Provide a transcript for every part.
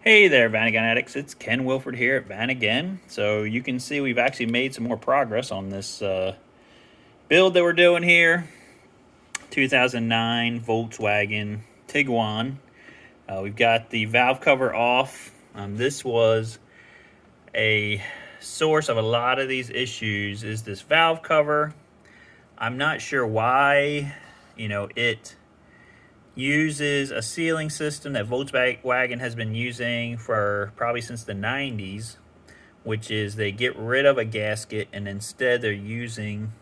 Hey there, Vanagon addicts. It's Ken Wilford here at Vanagon. So you can see we've actually made some more progress on this build that we're doing here. 2009 Volkswagen Tiguan. We've got the valve cover off. This was a source of a lot of these issues. Is this valve cover? I'm not sure why. It uses a sealing system that Volkswagen has been using for probably since the 90s, which is they get rid of a gasket and instead they're using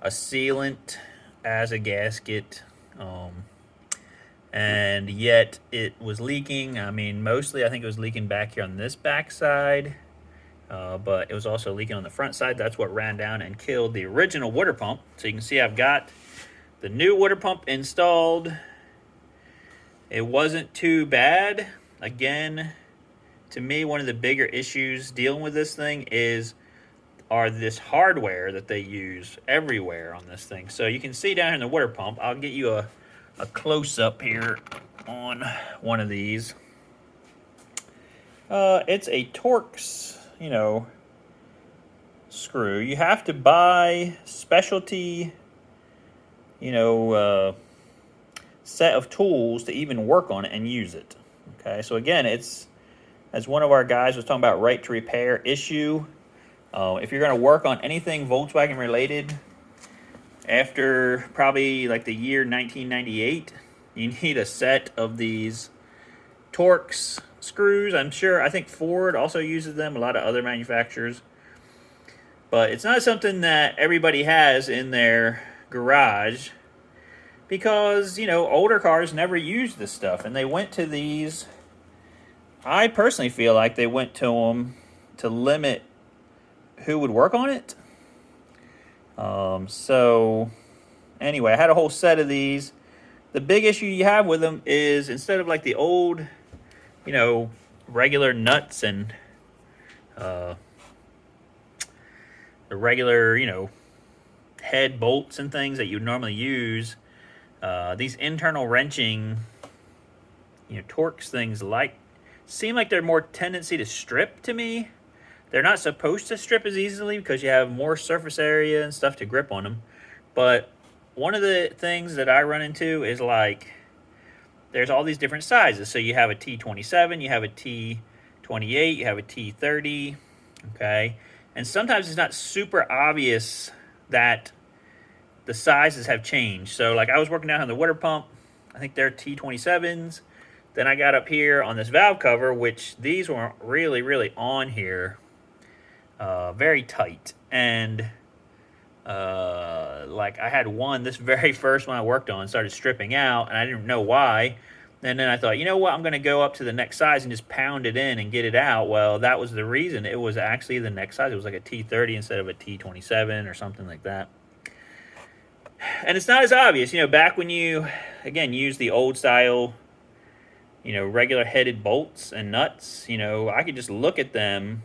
a sealant as a gasket. And yet it was leaking. I mean, mostly I think it was leaking back here on this back side, but it was also leaking on the front side. That's what ran down and killed the original water pump. So you can see I've got the new water pump installed. It wasn't too bad. Again, to me, one of the bigger issues dealing with this thing are this hardware that they use everywhere on this thing. So you can see down in the water pump, I'll get you a close-up here on one of these. It's a Torx, screw. You have to buy specialty, set of tools to even work on it and use it. Okay, so again, it's, as one of our guys was talking about, right to repair issue. If you're going to work on anything Volkswagen related after probably like the year 1998, you need a set of these Torx screws. I think Ford also uses them, a lot of other manufacturers. But it's not something that everybody has in their garage because, older cars never used this stuff. And they went to these, I personally feel like they went to them to limit who would work on it. So anyway, I had a whole set of these. The big issue you have with them is instead of like the old, regular nuts and the regular, head bolts and things that you normally use, these internal wrenching, Torx things seem like they're more tendency to strip to me. They're not supposed to strip as easily because you have more surface area and stuff to grip on them. But one of the things that I run into is like there's all these different sizes. So you have a T27, you have a T28, you have a T30, okay? And sometimes it's not super obvious that the sizes have changed. So like I was working down on the water pump, I think they're T27s. Then I got up here on this valve cover, which these weren't really, really on here. Very tight. And like I had one, this very first one I worked on started stripping out, and I didn't know why. And then I thought, you know what, I'm going to go up to the next size and just pound it in and get it out. Well, that was the reason. It was actually the next size. It was like a T30 instead of a T27 or something like that. And it's not as obvious, back when you, again, use the old style, regular headed bolts and nuts, I could just look at them,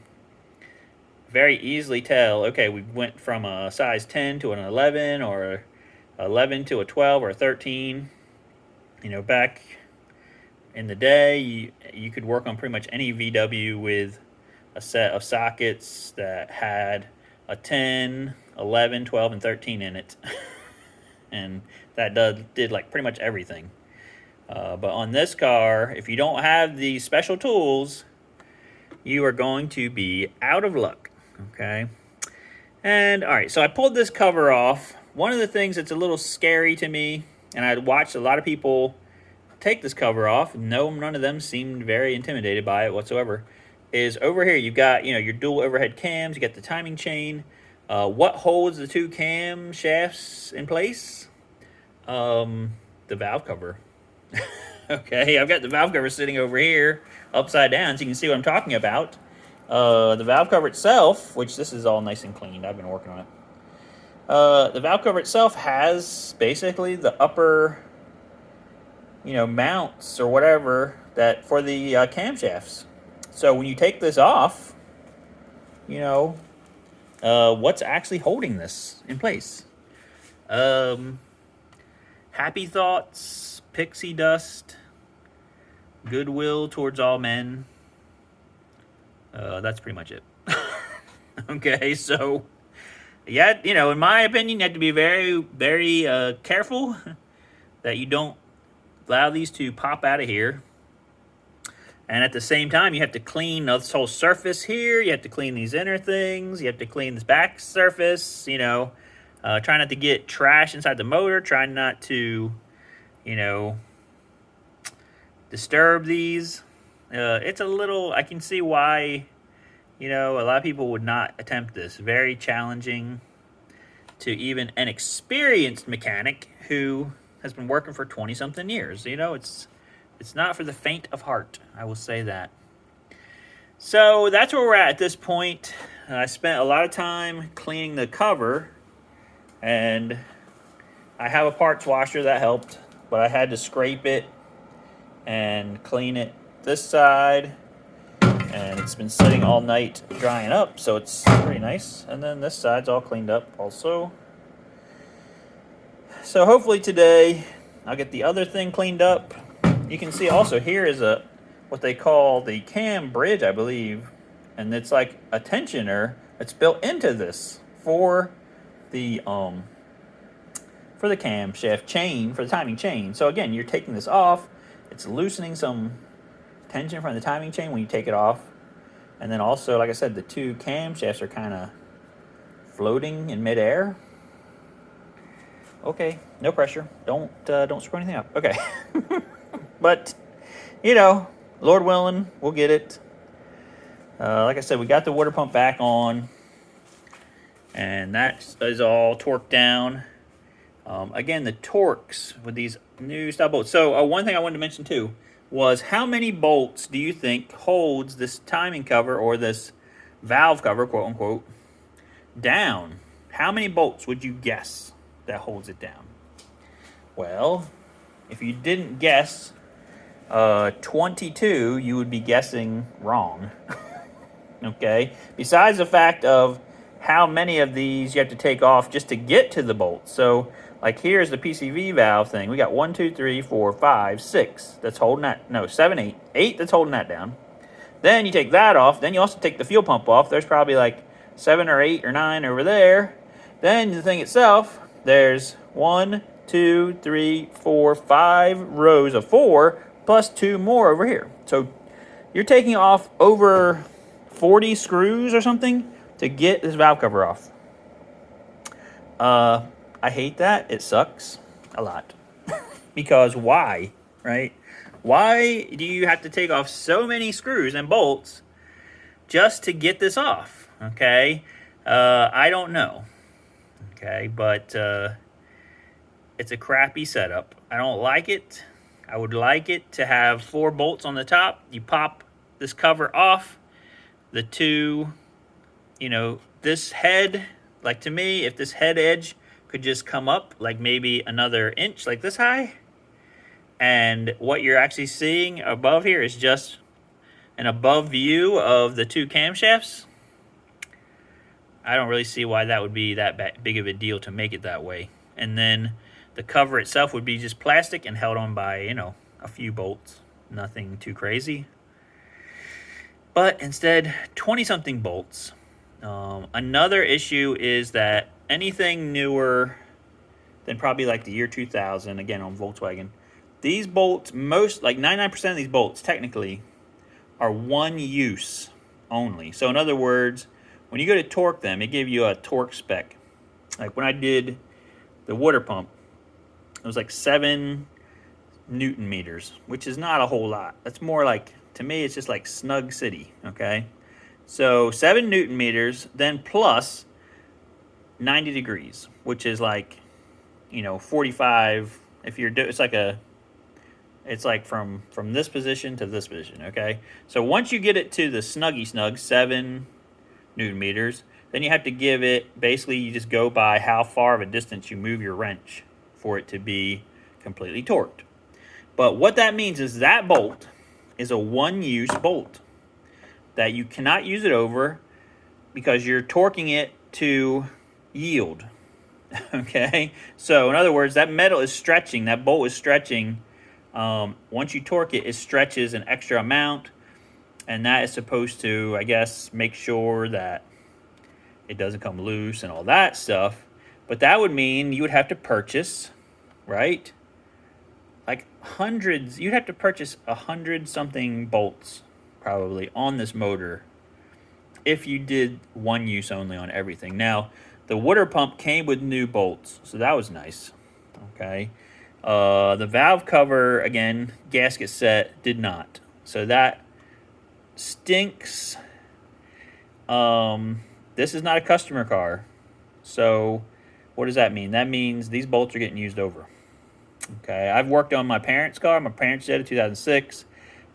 very easily tell, okay, we went from a size 10 to an 11 or 11 to a 12 or a 13. Back in the day, you could work on pretty much any VW with a set of sockets that had a 10, 11, 12, and 13 in it. And that did like pretty much everything. But on this car, if you don't have these special tools, you are going to be out of luck, okay? And, all right, so I pulled this cover off. One of the things that's a little scary to me, and I watched a lot of people take this cover off, none of them seemed very intimidated by it whatsoever, is over here you've got, your dual overhead cams, you got the timing chain. What holds the two cam shafts in place? The valve cover. Okay, I've got the valve cover sitting over here upside down so you can see what I'm talking about. The valve cover itself, which this is all nice and clean, I've been working on it. The valve cover itself has basically the upper, mounts or whatever that for the camshafts. So when you take this off, what's actually holding this in place? Happy Thoughts, Pixie Dust, goodwill towards all men. That's pretty much it. Okay, so yeah, in my opinion, you have to be very, very careful that you don't allow these to pop out of here. And at the same time, you have to clean this whole surface here. You have to clean these inner things. You have to clean this back surface. Try not to get trash inside the motor. Try not to, disturb these. It's a little, I can see why, a lot of people would not attempt this. Very challenging to even an experienced mechanic who has been working for 20-something years. It's not for the faint of heart, I will say that. So that's where we're at this point. I spent a lot of time cleaning the cover, and I have a parts washer that helped, but I had to scrape it and clean it this side, and it's been sitting all night drying up, so it's pretty nice. And then this side's all cleaned up also. So hopefully today I'll get the other thing cleaned up. You can see also here is what they call the cam bridge, I believe, and it's like a tensioner that's built into this for the camshaft chain, for the timing chain. So again, you're taking this off. It's loosening some tension from the timing chain when you take it off. And then also, like I said, the two camshafts are kind of floating in midair. Okay, no pressure. Don't screw anything up. Okay. But, Lord willing, we'll get it. Like I said, we got the water pump back on, and that is all torqued down. Again, the torques with these new style bolts. So one thing I wanted to mention too was, how many bolts do you think holds this timing cover, or this valve cover, quote unquote, down? How many bolts would you guess that holds it down? Well, if you didn't guess 22, you would be guessing wrong. Okay? Besides the fact of how many of these you have to take off just to get to the bolts. So, like, here's the PCV valve thing. We got 1, 2, 3, 4, 5, 6 that's holding that. No, 7, 8. 8 that's holding that down. Then you take that off. Then you also take the fuel pump off. There's probably like 7 or 8 or 9 over there. Then the thing itself, there's 1, 2, 3, 4, 5 rows of 4, plus 2 more over here. So you're taking off over 40 screws or something to get this valve cover off. I hate that. It sucks a lot. Because why, right? Why do you have to take off so many screws and bolts just to get this off? Okay? I don't know. Okay, but it's a crappy setup. I don't like it. I would like it to have 4 bolts on the top. You pop this cover off. The two, this head, like, to me, if this head edge could just come up like maybe another inch, like this high, and what you're actually seeing above here is just an above view of the two camshafts, I don't really see why that would be that big of a deal to make it that way. And then the cover itself would be just plastic and held on by, a few bolts. Nothing too crazy. But instead, 20-something bolts. Another issue is that anything newer than probably like the year 2000, again on Volkswagen, these bolts, like 99% of these bolts technically are one use only. So in other words, when you go to torque them, it gives you a torque spec. Like when I did the water pump, it was like 7 Newton meters, which is not a whole lot. That's more like, to me, it's just like snug city, okay? So 7 Newton meters, then plus 90 degrees, which is like, 45. If you're it's like from this position to this position, okay? So once you get it to the snug 7 Newton meters, then you have to give it, basically you just go by how far of a distance you move your wrench for it to be completely torqued. But what that means is that bolt is a one-use bolt that you cannot use it over because you're torquing it to yield. Okay? So in other words, that metal is stretching, that bolt is stretching Once you torque it, it stretches an extra amount, and that is supposed to, I guess, make sure that it doesn't come loose and all that stuff. But that would mean you would have to purchase, right? Like hundreds, you'd have to purchase 100 something bolts probably on this motor if you did one use only on everything. Now, the water pump came with new bolts, so that was nice. Okay. The valve cover, again, gasket set, did not. So that stinks. This is not a customer car. So what does that mean? That means these bolts are getting used over. Okay. I've worked on my parents' car. My parents did it 2006.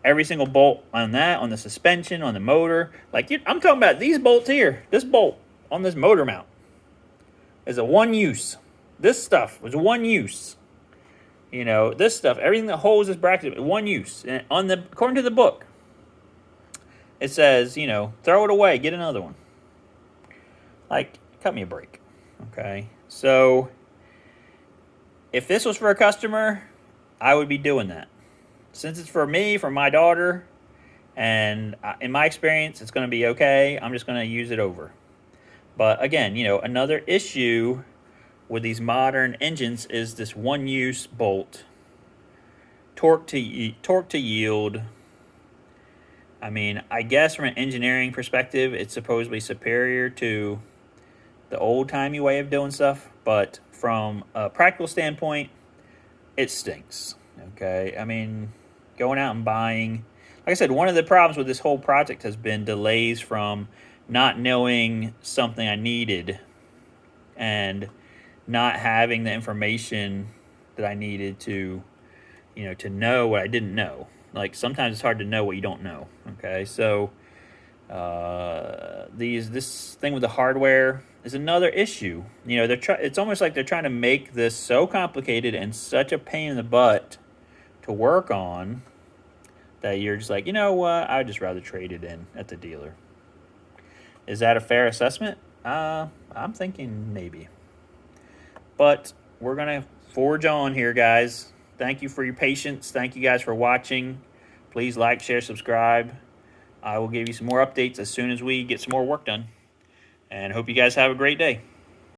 Every single bolt on that, on the suspension, on the motor. Like, I'm talking about these bolts here. This bolt on this motor mount is a one use. This stuff was one use. You know, this stuff, everything that holds this bracket, one use. And according to the book, it says, you know, throw it away, get another one. Like, cut me a break. Okay? So, if this was for a customer, I would be doing that. Since it's for me, for my daughter, and in my experience, it's going to be okay. I'm just going to use it over. But again, you know, another issue with these modern engines is this one-use bolt. Torque to yield. I mean, I guess from an engineering perspective, it's supposedly superior to the old-timey way of doing stuff. But from a practical standpoint, it stinks. Okay? I mean, going out and buying... Like I said, one of the problems with this whole project has been delays from not knowing something I needed and not having the information that I needed to, you know, to know what I didn't know. Like, sometimes it's hard to know what you don't know. Okay, so this thing with the hardware is another issue. You know, it's almost like they're trying to make this so complicated and such a pain in the butt to work on that you're just like, you know what, I'd just rather trade it in at the dealer. Is that a fair assessment? I'm thinking maybe. But we're going to forge on here, guys. Thank you for your patience. Thank you guys for watching. Please like, share, subscribe. I will give you some more updates as soon as we get some more work done. And hope you guys have a great day.